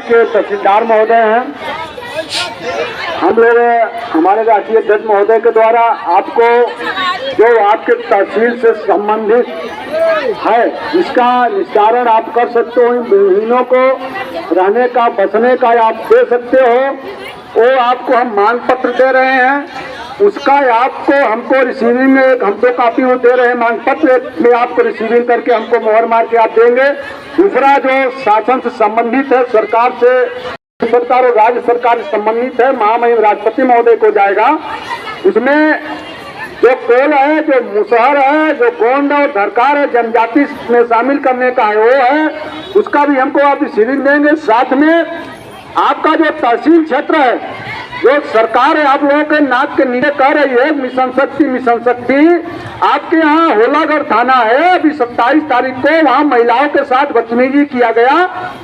के तहसीलदार महोदय हैं, हम लोग हमारे राष्ट्रीय अध्यक्ष महोदय के द्वारा आपको जो आपके तहसील से संबंधित है इसका निस्तारण आप कर सकते हो। इन भूमिहीनों को रहने का बसने का आप दे सकते हो, वो आपको हम मांग पत्र दे रहे हैं। उसका आपको हमको रिसीविंग में हमको कापी वो दे रहे हैं मांग पत्र में, आपको रिसीविंग करके हमको मोहर मार के आप देंगे। दूसरा जो शासन से संबंधित है, सरकार से सरकार और राज्य सरकार से संबंधित है, महामहिम राष्ट्रपति महोदय को जाएगा। उसमें जो कोल है, जो मुसहर है, जो गोंड और धरकार है, जनजाति में शामिल करने का है वो है, उसका भी हमको आप रिसीविंग देंगे। साथ में आपका जो तहसील क्षेत्र है, जो सरकार है आप लोगों के नाक के नीचे कर रही है मिशन शक्ति, आपके यहाँ होलागढ़ थाना है, अभी 27 तारीख को वहाँ महिलाओं के साथ बदतमीजी किया गया,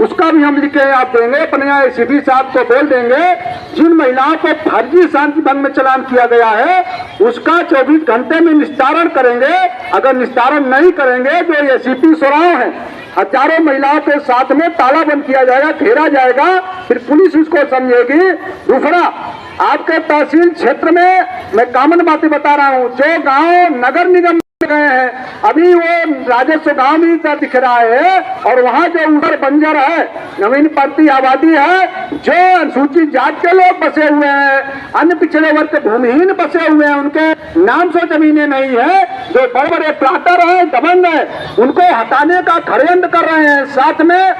उसका भी हम लिखे आप देंगे। अपने यहाँ एसीपी साहब को बोल देंगे जिन महिलाओं को फर्जी शांति भंग में चालान किया गया है उसका 24 घंटे में निस्तारण करेंगे। अगर निस्तारण नहीं करेंगे, जो एसीपी सोराव है, हजारों महिलाओं के साथ में ताला बंद किया जाएगा, घेरा जाएगा, फिर पुलिस उसको समझेगी। दूसरा, आपके तहसील क्षेत्र में मैं कॉमन बातें बता रहा हूँ, जो गांव नगर निगम गए हैं अभी वो राजस्व गांव में दिख रहा है, और वहाँ जो ऊपर बंजर है, नवीन पड़ती आबादी है, जो अनुसूचित जात के लोग बसे हुए हैं, अन्य पिछड़े वर्ग के भूमिहीन बसे हुए हैं, उनके नाम से जमीनें नहीं है, जो बड़े बड़े प्लाटर हैं, दबंग है, उनको हटाने का षड्यंत्र कर रहे हैं। साथ में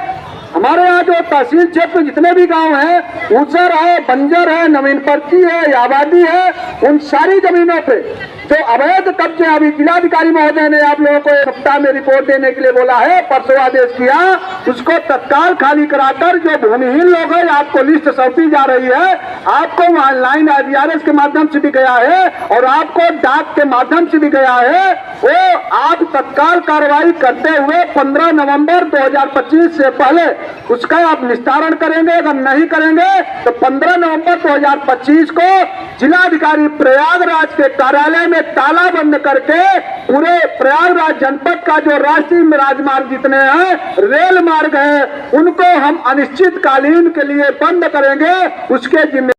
हमारे यहाँ जो तहसील क्षेत्र जितने भी गांव हैं, ऊसर है, बंजर है, नवीन पर्ची है, आबादी है, उन सारी जमीनों पे जो अवैध कब्जे, अभी जिलाधिकारी महोदय ने आप लोगों को एक सप्ताह में रिपोर्ट देने के लिए बोला है, परसों आदेश किया, उसको तत्काल खाली कराकर जो भूमिहीन लोग हैं आपको लिस्ट सौंपी जा रही है। आपको ऑनलाइन IVRS के माध्यम से भी गया है और आपको डाक के माध्यम से भी गया है, वो आप तत्काल कार्रवाई करते हुए 15 नवंबर 2025 से पहले उसका आप निस्तारण करेंगे। अगर नहीं करेंगे तो 15 नवंबर 2025 को जिलाधिकारी प्रयागराज के कार्यालय में ताला बंद करके पूरे प्रयागराज जनपद का जो राष्ट्रीय राजमार्ग जितने हैं, रेल मार्ग है, उनको हम अनिश्चितकालीन के लिए बंद करेंगे। उसके जिम्मेदार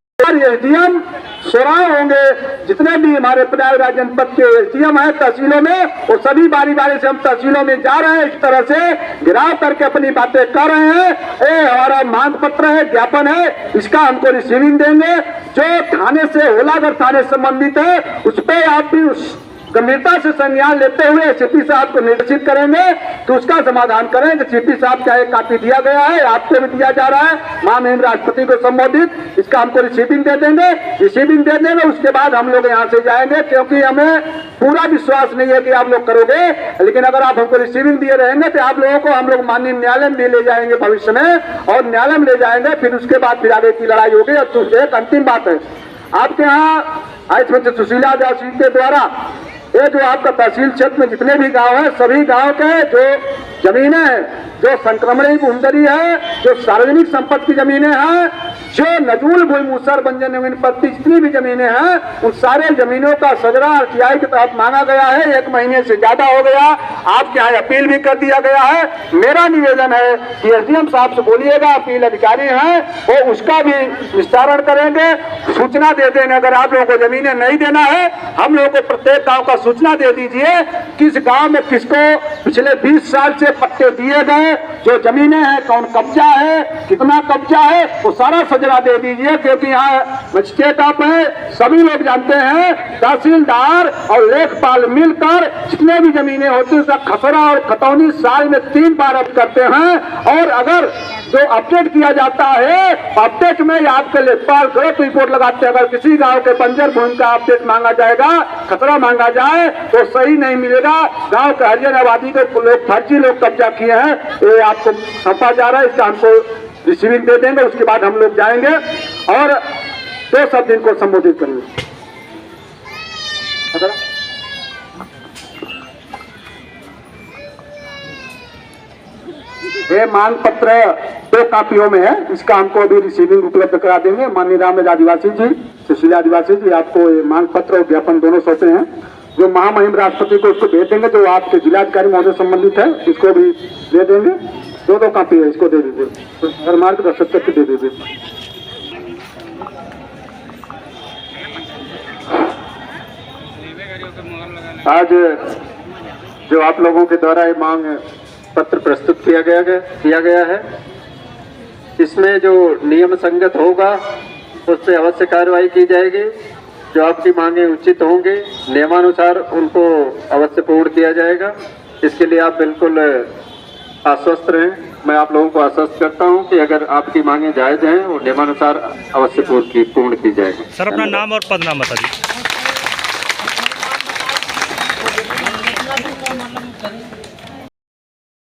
SDM सोराव होंगे। जितने भी हमारे प्रयागराज जनपद के SDM है तहसीलों में, वो सभी बारी बारी से हम तहसीलों में जा रहे हैं, इस तरह से घिराव करके अपनी बातें कर रहे हैं। ये हमारा मांग पत्र है, ज्ञापन है, इसका हमको रिसीविंग देंगे। जो थाने से होलागढ़ थाने संबंधित है उस पर आप भी उस गंभीरता से संज्ञान लेते हुए CP साहब को निर्देशित करेंगे तो उसका समाधान करेंगे। CP साहब का एक कापी दिया गया है, आपको भी दिया जा रहा है, महामहिम राष्ट्रपति को संबोधित, इसका हमको रिसीविंग दे देंगे। रिसीविंग दे देंगे उसके बाद हम लोग यहाँ से जाएंगे, क्योंकि हमें पूरा विश्वास नहीं है कि आप लोग करोगे, लेकिन अगर आप हमको रिसीविंग दिए रहेंगे तो आप लोगों को हम लोग माननीय न्यायालय में ले जाएंगे भविष्य में, और न्यायालय में ले जाएंगे, फिर उसके बाद फिर आगे की लड़ाई होगी। और एक अंतिम बात है, आपके यहाँ इसमें सुशीला दासी के द्वारा ये जो आपका तहसील क्षेत्र में जितने भी गांव हैं, सभी गांव के जो जमीनें हैं, जो संक्रमणी भूमि है, जो सार्वजनिक संपत्ति की जमीनें हैं, जो नजूल भूमि मूसर बंजर नवीन पत्ती जितनी भी जमीनें हैं, उन सारे जमीनों का सजरा RTI के तहत मांगा गया है। 1 महीने से ज्यादा हो गया, आपके यहाँ अपील भी कर दिया गया है। मेरा निवेदन है कि SDM साहब से बोलिएगा, अपील अधिकारी हैं वो उसका भी निस्तारण करेंगे, सूचना दे देंगे। अगर आप लोगों को जमीनें नहीं देना है, हम लोगों को प्रत्येक गाँव का सूचना दे दीजिए, किस गांव में किसको पिछले 20 साल से पट्टे दिए गए, जो जमीनें हैं, कौन कब्जा है, कितना कब्जा है, वो सारा सजरा दे दीजिए। क्योंकि यहाँ मजिस्ट्रेट आप है, सभी लोग जानते हैं, तहसीलदार और लेखपाल मिलकर जितने भी जमीनें होती है उसका खसरा और खतौनी साल में 3 बार अप करते हैं। और अगर जो अपडेट किया जाता है, अपडेट में आपके लेखपाल गलत रिपोर्ट लगाते हैं। अगर किसी गांव के बंजर भूमि का अपडेट मांगा जाएगा, खतरा मांगा जाए तो सही नहीं मिलेगा। गांव के हरिजन आबादी के लोग फर्जी लोग कब्जा किए हैं, ये आपको सौंपा जा रहा है, इसका हमको रिसीविंग दे देंगे। उसके बाद हम लोग जाएंगे और 2 शब्द इनको संबोधित करेंगे। ये मांग पत्र 2 कापियों में है, इसका हमको अभी रिसीविंग उपलब्ध करा देंगे। माननीय रामराज आदिवासी जी, सुशीला आदिवासी जी, आपको ये मांग पत्र और ज्ञापन दोनों सौंपे हैं, जो महामहिम राष्ट्रपति को उसको भेज देंगे। जो आपके जिलाधिकारी महोदय संबंधित है, इसको भी दे देंगे। दो कापी है, इसको दे दीजिए, अगर मार्गदर्शक तक दे दीजिए। आज जो आप लोगों के द्वारा ये मांग पत्र प्रस्तुत किया गया है, इसमें जो नियम संगत होगा उस पर अवश्य कार्रवाई की जाएगी। जो आपकी मांगे उचित होंगे नियमानुसार उनको अवश्य पूर्ण किया जाएगा। इसके लिए आप बिल्कुल आश्वस्त रहें। मैं आप लोगों को आश्वस्त करता हूं कि अगर आपकी मांगे जायज हैं और नियमानुसार अवश्य पूर्ण की जाएगी। सर अपना नाम और पद नाम बता दीजिए।